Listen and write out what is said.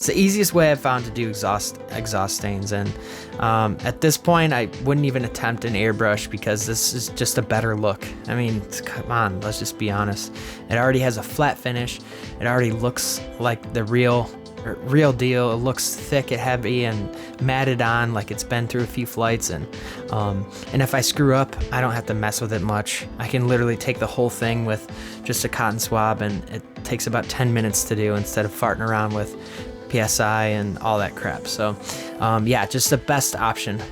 It's the easiest way I've found to do exhaust stains, and at this point I wouldn't even attempt an airbrush because this is just a better look. I mean, come on, let's just be honest. It already has a flat finish. It already looks like the real deal. It looks thick and heavy and matted on like it's been through a few flights, and if I screw up, I don't have to mess with it much. I can literally take the whole thing with just a cotton swab, and it takes about 10 minutes to do instead of farting around with PSI and all that crap. So yeah, just the best option.